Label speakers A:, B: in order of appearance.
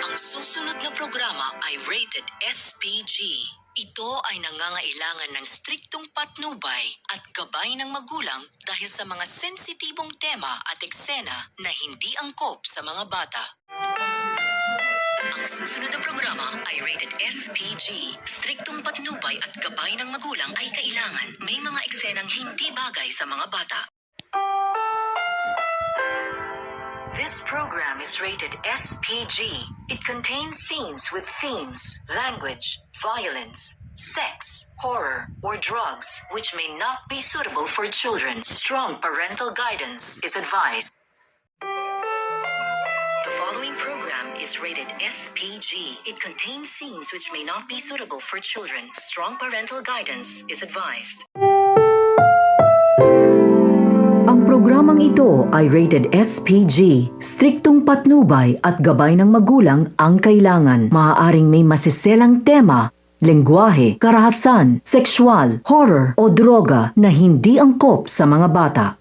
A: Ang susunod na programa ay rated SPG. Ito ay nangangailangan ng striktong patnubay at gabay ng magulang dahil sa mga sensitibong tema at eksena na hindi angkop sa mga bata. Ang susunod na programa ay rated SPG. Striktong patnubay at gabay ng magulang ay kailangan. May mga eksenang hindi bagay sa mga bata. This program is rated SPG. It contains scenes with themes, language, violence, sex, horror, or drugs, which may not be suitable for children. Strong parental guidance is advised. The following program is rated SPG. It contains scenes which may not be suitable for children. Strong parental guidance is advised.
B: Ang programang ito ay rated SPG. Striktong patnubay at gabay ng magulang ang kailangan. Maaaring may masiselang tema, lengguwahe, karahasan, sexual, horror o droga na hindi angkop sa mga bata.